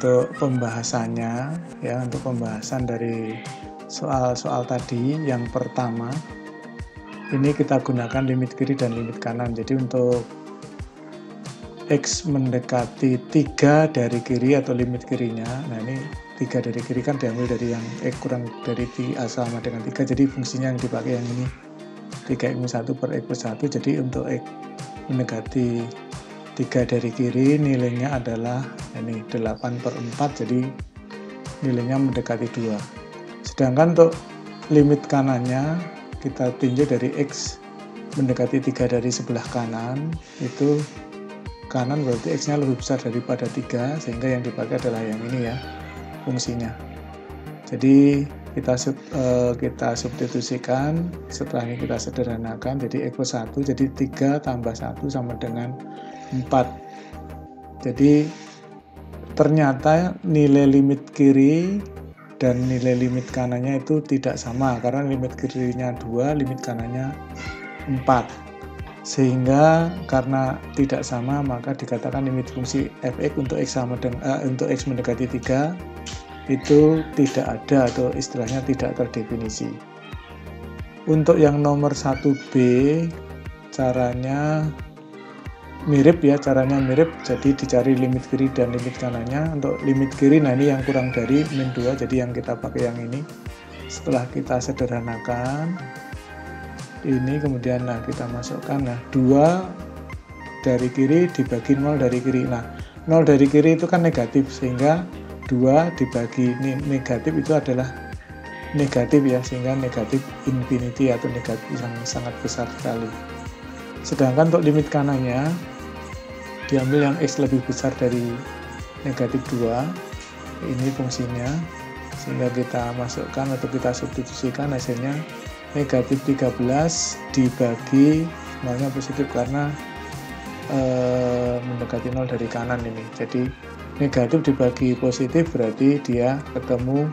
untuk pembahasannya ya, untuk pembahasan dari soal-soal tadi yang pertama ini kita gunakan limit kiri dan limit kanan. Jadi untuk X mendekati 3 dari kiri atau limit kirinya, nah ini 3 dari kiri kan diambil dari yang X kurang dari 3 sama dengan 3, jadi fungsinya yang dipakai yang ini 3x-1 per X plus 1. Jadi untuk X mendekati 3 dari kiri nilainya adalah ini 8 per 4, jadi nilainya mendekati 2. Sedangkan untuk limit kanannya kita tinjau dari X mendekati 3 dari sebelah kanan, itu kanan berarti X-nya lebih besar daripada 3, sehingga yang dipakai adalah yang ini ya fungsinya. Jadi kita substitusikan, setelah ini kita sederhanakan, jadi X plus 1, jadi 3 tambah 1 sama dengan 4. Jadi ternyata nilai limit kiri dan nilai limit kanannya itu tidak sama, karena limit kirinya 2, limit kanannya 4. Sehingga karena tidak sama, maka dikatakan limit fungsi f(x) untuk X sama dengan untuk X mendekati 3 itu tidak ada, atau istilahnya tidak terdefinisi. Untuk yang nomor 1B caranya mirip ya, jadi dicari limit kiri dan limit kanannya. Untuk limit kiri, nah ini yang kurang dari min 2, jadi yang kita pakai yang ini. Setelah kita sederhanakan ini, kemudian nah kita masukkan, nah 2 dari kiri dibagi 0 dari kiri. Nah 0 dari kiri itu kan negatif, sehingga 2 dibagi ini negatif itu adalah negatif ya, sehingga negatif infinity atau negatif yang sangat besar sekali. Sedangkan untuk limit kanannya diambil yang X lebih besar dari negatif 2, ini fungsinya, sehingga kita masukkan atau kita substitusikan, hasilnya negatif 13 dibagi nolnya positif karena mendekati 0 dari kanan ini. Jadi negatif dibagi positif berarti dia ketemu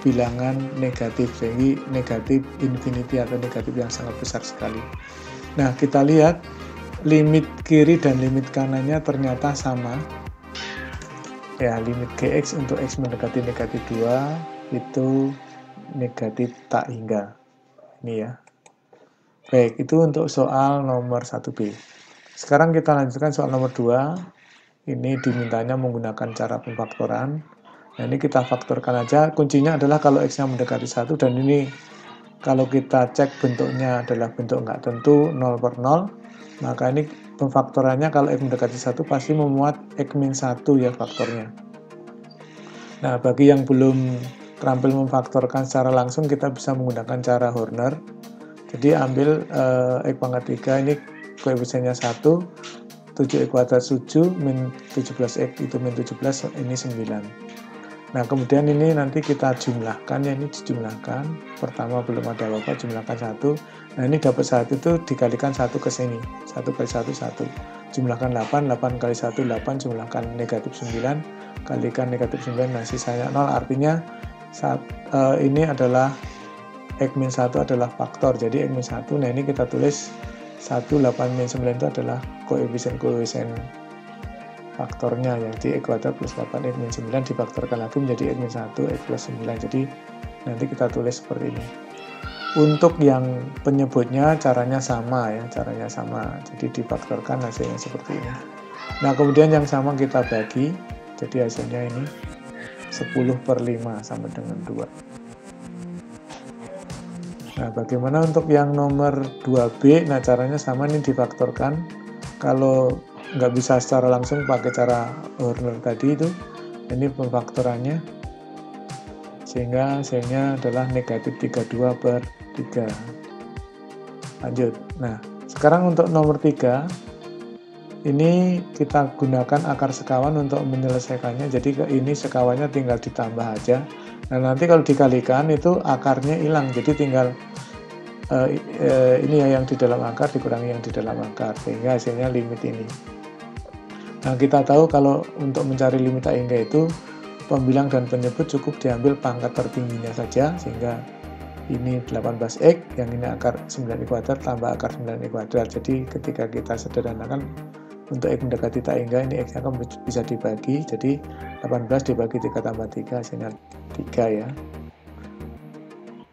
bilangan negatif, sehingga negatif infinity atau negatif yang sangat besar sekali. Nah kita lihat limit kiri dan limit kanannya ternyata sama ya. Limit gx untuk X mendekati negatif 2 itu negatif tak hingga ini ya. Baik, itu untuk soal nomor 1B. Sekarang kita lanjutkan soal nomor 2. Ini dimintanya menggunakan cara pemfaktoran. Nah ini kita faktorkan aja. Kuncinya adalah kalau X-nya mendekati 1, dan ini kalau kita cek bentuknya adalah bentuk nggak tentu 0 per 0, maka ini pemfaktorannya kalau X mendekati 1 pasti memuat X-1 ya faktornya. Nah bagi yang belum terampil memfaktorkan secara langsung, kita bisa menggunakan cara Horner. Jadi ambil X pangkat 3, ini koefisiennya 1, 7x kuadrat 7 min 17x itu min 17, ini 9. Nah kemudian ini nanti kita jumlahkan ya, ini dijumlahkan. Pertama belum ada apa-apa, jumlahkan 1. Nah ini dapat 1 itu dikalikan 1 ke sini, 1 kali 1 1. Jumlahkan 8, 8 kali 1 8, jumlahkan negatif 9, kalikan negatif 9, nah sisanya 0. Artinya ini adalah X-1 adalah faktor, jadi X-1, nah ini kita tulis 1, 8, min 9 itu adalah koefisien faktornya ya, jadi X kuadrat plus 8X min 9 difaktorkan lagi menjadi X-1, X plus 9, jadi nanti kita tulis seperti ini. Untuk yang penyebutnya caranya sama ya, jadi difaktorkan hasilnya seperti ini. Nah kemudian yang sama kita bagi, jadi hasilnya ini 10 per 5 sama dengan 2. Nah, bagaimana untuk yang nomor 2B? Nah, caranya sama, ini difaktorkan. Kalau nggak bisa secara langsung pakai cara Horner tadi itu, ini pemfaktorannya, sehingga hasilnya adalah negatif 32 per 3. Lanjut. Nah, sekarang untuk nomor 3, ini kita gunakan akar sekawan untuk menyelesaikannya. Jadi ini sekawannya tinggal ditambah aja. Nah nanti kalau dikalikan itu akarnya hilang, jadi tinggal ini ya yang di dalam akar dikurangi yang di dalam akar, sehingga hasilnya limit ini. Nah kita tahu kalau untuk mencari limit tak hingga itu pembilang dan penyebut cukup diambil pangkat tertingginya saja, sehingga ini 18x, yang ini akar 9x kuadrat tambah akar 9x kuadrat. Jadi ketika kita sederhanakan untuk X mendekati tak hingga, ini X-nya kan bisa dibagi, jadi 18 dibagi 3 tambah 3 hasilnya 3 ya.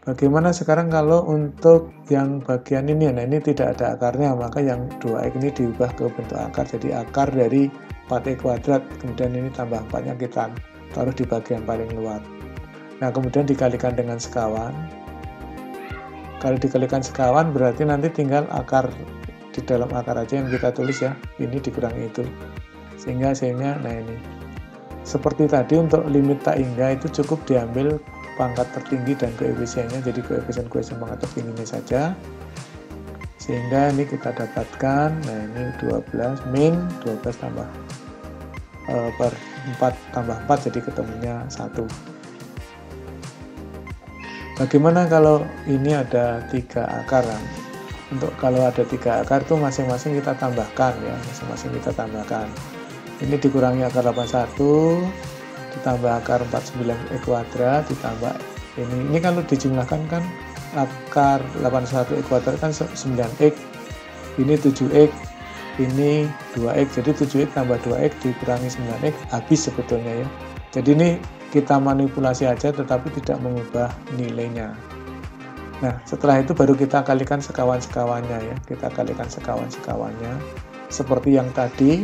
Bagaimana sekarang kalau untuk yang bagian ini? Nah, ini tidak ada akarnya, maka yang 2X ini diubah ke bentuk akar, jadi akar dari 4X kuadrat, kemudian ini tambah 4-nya kita taruh di bagian paling luar. Nah, kemudian dikalikan dengan sekawan. Kalau dikalikan sekawan berarti nanti tinggal akar, di dalam akar aja yang kita tulis ya, ini dikurangi itu, sehingga hasilnya, nah ini seperti tadi untuk limit tak hingga itu cukup diambil pangkat tertinggi dan koefisiennya, jadi koefisien pangkat tertingginya saja, sehingga ini kita dapatkan, nah ini 12 min 12 tambah per 4 tambah 4, jadi ketemunya 1. Bagaimana kalau ini ada 3 akar? Untuk kalau ada 3 akar itu masing-masing kita tambahkan ya, masing-masing kita tambahkan. Ini dikurangi akar 81, ditambah akar 49X kuadrat, ditambah ini kalau dijumlahkan kan akar 81X kuadrat kan 9X, ini 7X, ini 2X, jadi 7X tambah 2X dikurangi 9X habis sebetulnya ya. Jadi ini kita manipulasi aja tetapi tidak mengubah nilainya. Nah, setelah itu baru kita kalikan sekawan-sekawannya ya. Kita kalikan sekawan-sekawannya seperti yang tadi.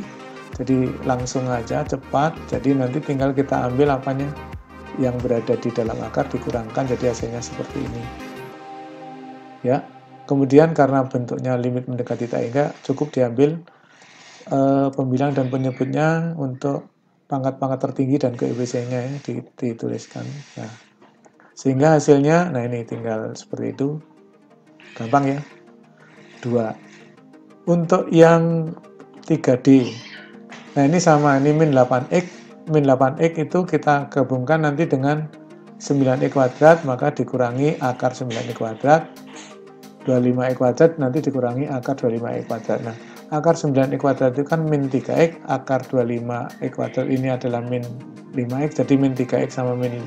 Jadi langsung aja cepat. Jadi nanti tinggal kita ambil apanya yang berada di dalam akar dikurangkan, jadi hasilnya seperti ini. Ya. Kemudian karena bentuknya limit mendekati tak hingga, cukup diambil pembilang dan penyebutnya untuk pangkat-pangkat tertinggi dan koefisiennya ya, dituliskan. Nah, sehingga hasilnya, nah ini tinggal seperti itu, gampang ya. 2. Untuk yang 3D, nah ini sama, ini min 8X. Min 8X itu kita gabungkan nanti dengan 9X kuadrat, maka dikurangi akar 9X kuadrat, 25X kuadrat nanti dikurangi akar 25X kuadrat. Nah, akar 9X kuadrat itu kan min 3X, akar 25X kuadrat ini adalah min 5X, jadi min 3X sama min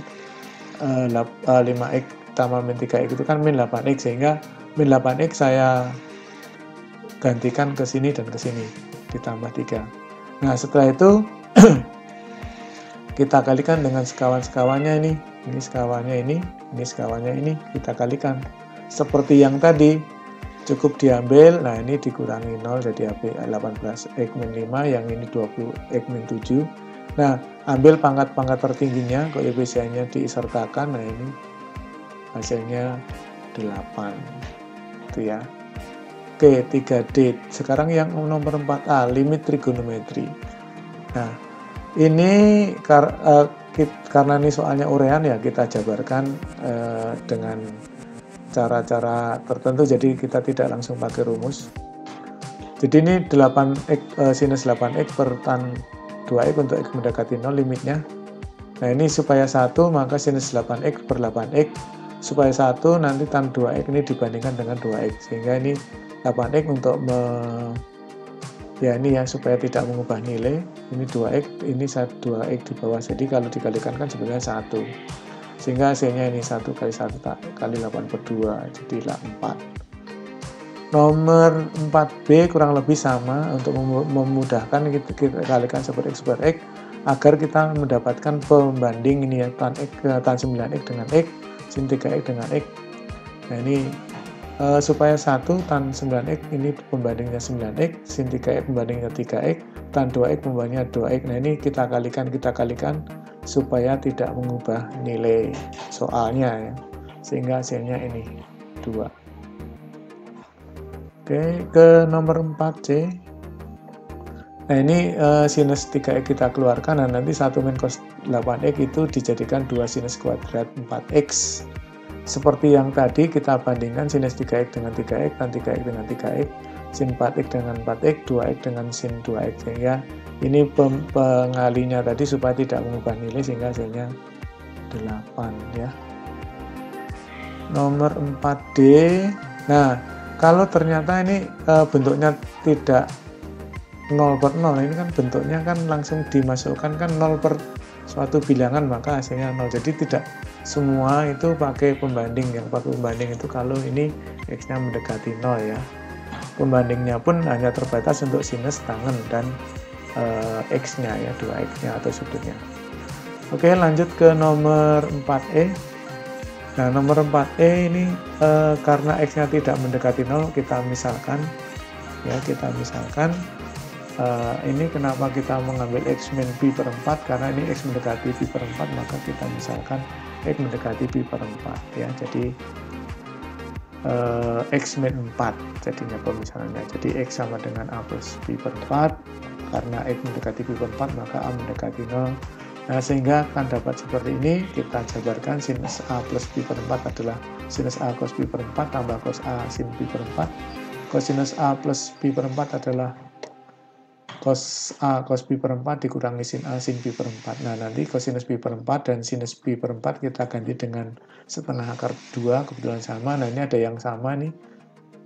5X tambah min 3X itu kan min 8X, sehingga min 8X saya gantikan ke sini dan ke sini, ditambah 3. Nah, setelah itu kita kalikan dengan sekawan-sekawannya ini sekawannya ini sekawannya ini, kita kalikan. Seperti yang tadi, cukup diambil, nah ini dikurangi 0, jadi 18X min 5, yang ini 20X min 7. Nah, ambil pangkat-pangkat tertingginya, koefisiennya disertakan, nah ini hasilnya 8. Itu ya. Oke, 3D. Sekarang yang nomor 4A, limit trigonometri. Nah, ini karena ini soalnya urean ya, kita jabarkan dengan cara-cara tertentu, jadi kita tidak langsung pakai rumus. Jadi ini 8X, sinus 8X per tan 2X untuk X mendekati 0 limitnya. Nah ini supaya 1 maka sinus 8X per 8X, supaya 1 nanti tan 2X ini dibandingkan dengan 2X, sehingga ini 8X untuk ya ini ya, supaya tidak mengubah nilai, ini 2X, ini 2X di bawah, jadi kalau dikalikan kan sebenarnya 1, sehingga hasilnya ini 1 kali 1 kali 8 per 2, jadilah 4. Nomor 4B kurang lebih sama, untuk memudahkan kita kalikan super X super X agar kita mendapatkan pembanding ini ya, tan 9X dengan X, sin 3X dengan X. Nah ini supaya 1 tan 9X ini pembandingnya 9X, sin 3X pembandingnya 3X, tan 2X pembandingnya 2X. Nah ini kita kalikan supaya tidak mengubah nilai soalnya ya, sehingga hasilnya ini 2. Oke, ke nomor 4C. Nah ini sinus 3X kita keluarkan, dan nanti 1 min cos 8X itu dijadikan 2 sinus kuadrat 4X. Seperti yang tadi kita bandingkan sinus 3X dengan 3X, tan 3X dengan 3X, sin 4X dengan 4X, 2X dengan sin 2X, sehingga ini pengalinya tadi supaya tidak mengubah nilai, sehingga hasilnya 8 ya. Nomor 4D. Nah, kalau ternyata ini bentuknya tidak 0 per 0, ini kan bentuknya kan langsung dimasukkan kan 0 per suatu bilangan, maka hasilnya 0. Jadi tidak semua itu pakai pembanding. Yang pakai pembanding itu kalau ini X-nya mendekati 0 ya. Pembandingnya pun hanya terbatas untuk sinus tangen dan X-nya ya, 2X-nya atau sudutnya. Oke, lanjut ke nomor 4E. Nah, nomor 4E ini karena X-nya tidak mendekati 0, kita misalkan ini kenapa kita mengambil X min pi per 4, karena ini X mendekati pi per 4, maka kita misalkan X mendekati pi per 4 ya. Jadi X min 4 jadinya pemisahannya. Jadi X sama dengan A plus pi per 4, karena X mendekati pi per 4 maka A mendekati 0. Nah, sehingga akan dapat seperti ini. Kita jabarkan sinus A plus pi per 4 adalah sinus A cos pi per 4 tambah cos A sin pi per 4. Cosinus A plus pi per 4 adalah cos A cos pi per 4 dikurangi sin A sin pi per 4. Nah, nanti cosinus pi per 4 dan sinus pi per 4 kita ganti dengan setengah akar 2, kebetulan sama. Nah, ini ada yang sama nih,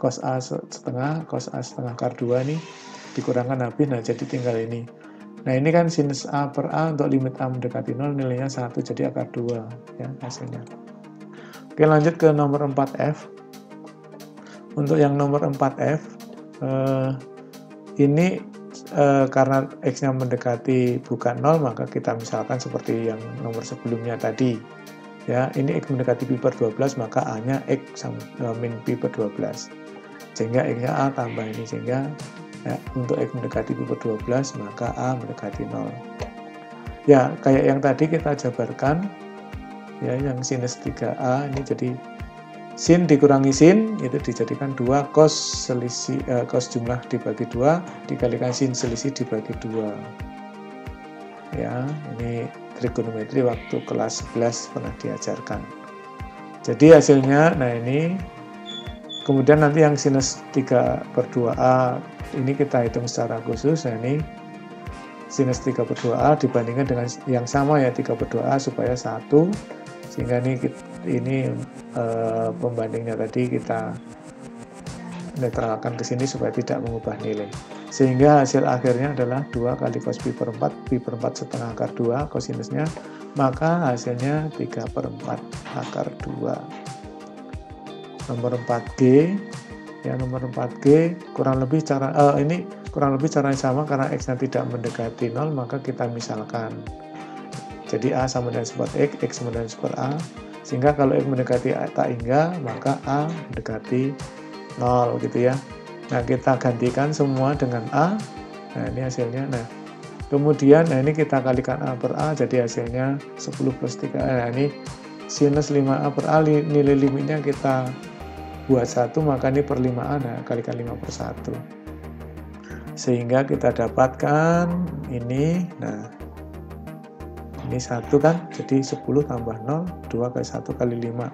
cos A setengah akar 2 nih, dikurangkan habis, nah jadi tinggal ini. Nah, ini kan sinus A per A untuk limit A mendekati 0 nilainya 1, jadi akar 2 ya hasilnya. Oke, lanjut ke nomor 4F. Untuk yang nomor 4F, ini karena X-nya mendekati bukan 0, maka kita misalkan seperti yang nomor sebelumnya tadi. Ya, ini X mendekati pi per 12, maka A-nya X min pi per 12. Sehingga X-nya A tambah ini, sehingga ya, untuk X mendekati pi per 12, maka A mendekati 0. Ya, kayak yang tadi kita jabarkan, ya, yang sinus 3A ini jadi sin dikurangi sin, itu dijadikan 2 cos selisih cos jumlah dibagi 2 dikalikan sin selisih dibagi 2. Ya, ini trigonometri waktu kelas 11 pernah diajarkan. Jadi hasilnya, nah ini, kemudian nanti yang sinus 3 per 2A ini kita hitung secara khusus. Nah, ini sinus 3 per 2A dibandingkan dengan yang sama ya, 3 per 2A supaya 1, sehingga ini pembandingnya tadi kita netralkan ke sini supaya tidak mengubah nilai. Sehingga hasil akhirnya adalah 2 kali cos pi per 4, pi per 4 setengah akar 2 kosinusnya, maka hasilnya 3 per 4 akar 2. Nomor 4G, ya, nomor 4G kurang lebih caranya sama, karena X-nya tidak mendekati 0, maka kita misalkan. Jadi A sama dengan support X sama dengan support A, sehingga kalau X mendekati tak hingga, maka A mendekati 0 gitu ya. Nah, kita gantikan semua dengan A. Nah, ini hasilnya. Nah, kemudian ini kita kalikan A per A, jadi hasilnya 10 plus 3. Nah, ini sinus 5A per A, nilai limitnya kita buat 1, maka ini per 5A, nah kalikan 5 per 1. Sehingga kita dapatkan ini, nah ini 1 kan, jadi 10 tambah 0, 2 kali 1 kali 5.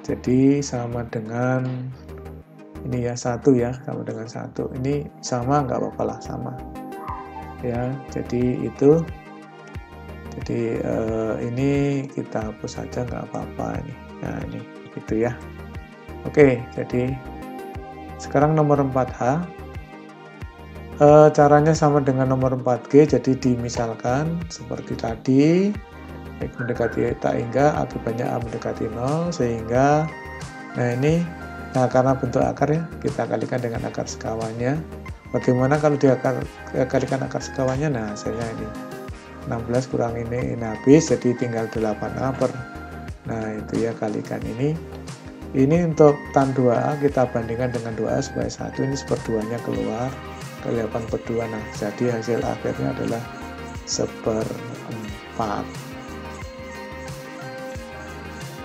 Jadi sama dengan, ini ya 1 ya, sama dengan 1. Ini sama, nggak apa-apa lah, sama. Ya, jadi itu. Jadi ini kita hapus saja, nggak apa-apa ini. Nah, ini gitu ya. Oke, jadi sekarang nomor 4H. Caranya sama dengan nomor 4G, jadi dimisalkan seperti tadi, X mendekati tak hingga, akibatnya A mendekati 0, sehingga, nah karena bentuk akar ya, kita kalikan dengan akar sekawannya. Bagaimana kalau kalikan akar sekawannya? Nah, hasilnya ini 16 kurang ini habis, jadi tinggal 8A per, nah itu ya, kalikan ini. Ini untuk tan 2A kita bandingkan dengan 2A supaya 1, ini seperduanya keluar, ke 8 per 2, nah jadi hasil akhirnya adalah 1/4.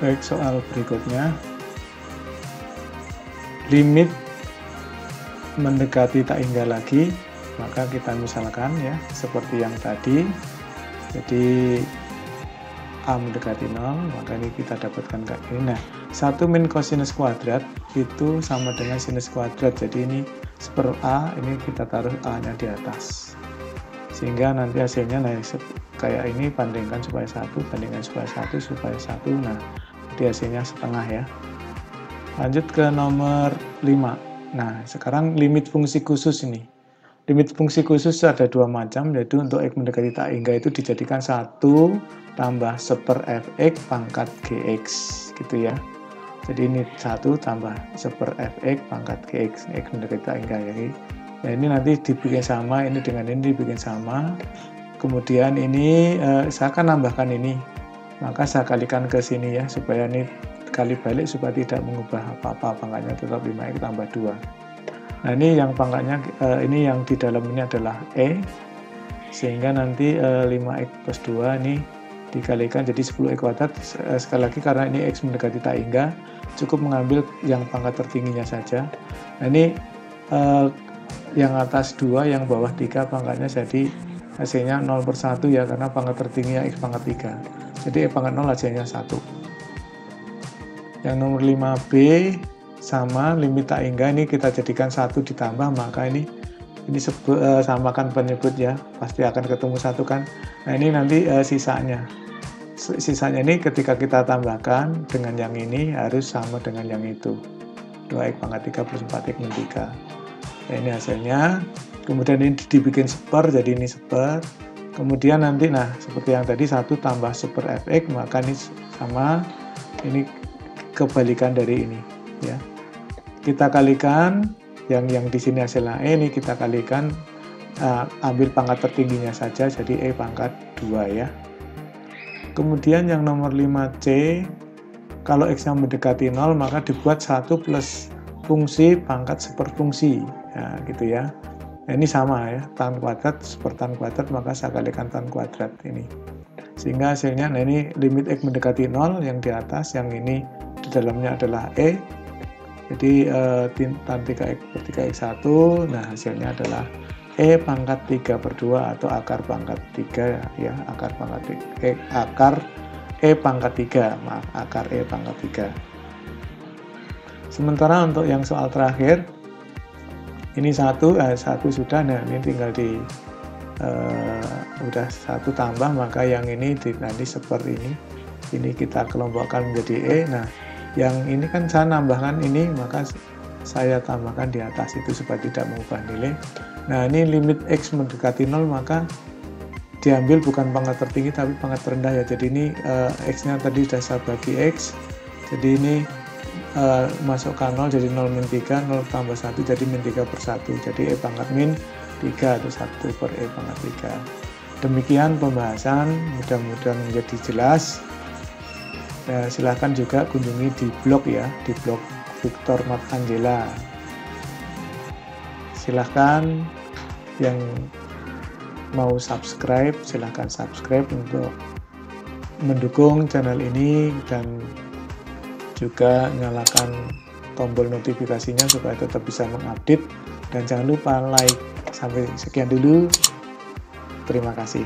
Baik, soal berikutnya, limit mendekati tak hingga lagi, maka kita misalkan ya seperti yang tadi, jadi A mendekati 0, maka ini kita dapatkan kayak ini. Nah, 1 min kosinus kuadrat itu sama dengan sinus kuadrat, jadi ini per A, ini kita taruh A-nya di atas, sehingga nanti hasilnya, nah kayak ini, bandingkan supaya 1, bandingkan supaya 1, supaya 1, nah jadi hasilnya setengah ya. Lanjut ke nomor 5. Nah, sekarang limit fungsi khusus ini. Limit fungsi khusus ada 2 macam, yaitu untuk X mendekati tak hingga itu dijadikan 1 tambah 1/fx pangkat gx gitu ya. Jadi ini 1 tambah 1 fx pangkat gx, x mendekati tak hingga ya. Nah ini nanti dibikin sama, ini dengan ini dibikin sama. Kemudian ini saya akan nambahkan ini, maka saya kalikan ke sini ya, supaya ini kali balik supaya tidak mengubah apa-apa, pangkatnya tetap 5x tambah 2. Nah ini yang pangkatnya, ini yang di dalam ini adalah E, sehingga nanti 5x plus 2 ini dikalikan jadi 10x kuadrat. Sekali lagi karena ini x mendekati tak hingga, cukup mengambil yang pangkat tertingginya saja. Nah ini yang atas 2, yang bawah 3 pangkatnya, jadi hasilnya 0/1 ya, karena pangkat tertingginya x pangkat 3. Jadi e pangkat 0 hasilnya 1. Yang nomor 5b sama limit tak hingga, ini kita jadikan 1 ditambah, maka ini samakan penyebut ya, pasti akan ketemu 1 kan. Nah ini nanti sisanya ini ketika kita tambahkan dengan yang ini harus sama dengan yang itu, 2x pangkat 3 plus 4x min 3. Nah ini hasilnya. Kemudian ini dibikin seper, jadi ini seper. Kemudian nanti, nah seperti yang tadi 1 tambah super fx, maka ini sama, ini kebalikan dari ini ya. Kita kalikan yang di sini hasilnya E, ini kita kalikan, ambil pangkat tertingginya saja, jadi E pangkat 2 ya. Kemudian yang nomor 5C, kalau x-nya mendekati 0 maka dibuat 1 plus fungsi pangkat seperfungsi, ya gitu ya. Nah, ini sama ya, tan kuadrat super tan kuadrat, maka saya kalikan tan kuadrat ini. Sehingga hasilnya, nah ini limit x mendekati 0 yang di atas, yang ini di dalamnya adalah E. Jadi tan 3x per 3x1, nah hasilnya adalah E pangkat 3/2 atau akar pangkat 3 ya, akar E pangkat 3, maaf, akar E pangkat 3. Sementara untuk yang soal terakhir, ini 1 sudah, nah ini tinggal udah 1 tambah, maka yang ini nanti seperti ini kita kelompokkan menjadi E. Nah yang ini kan saya nambahkan ini, maka saya tambahkan di atas itu supaya tidak mengubah nilai. Nah ini limit x mendekati 0, maka diambil bukan pangkat tertinggi tapi pangkat terendah ya. Jadi ini x nya tadi sudah saya bagi x, jadi ini masukkan 0 jadi 0 min 3, 0 tambah 1 jadi min 3/1, jadi e pangkat min 3 atau 1 per e pangkat 3. Demikian pembahasan, mudah-mudahan menjadi jelas. Silahkan juga kunjungi di blog ya, di blog Victor Mat Angela. Silahkan yang mau subscribe, silahkan subscribe untuk mendukung channel ini, dan juga nyalakan tombol notifikasinya supaya tetap bisa mengupdate, dan jangan lupa like. Sampai sekian dulu, terima kasih.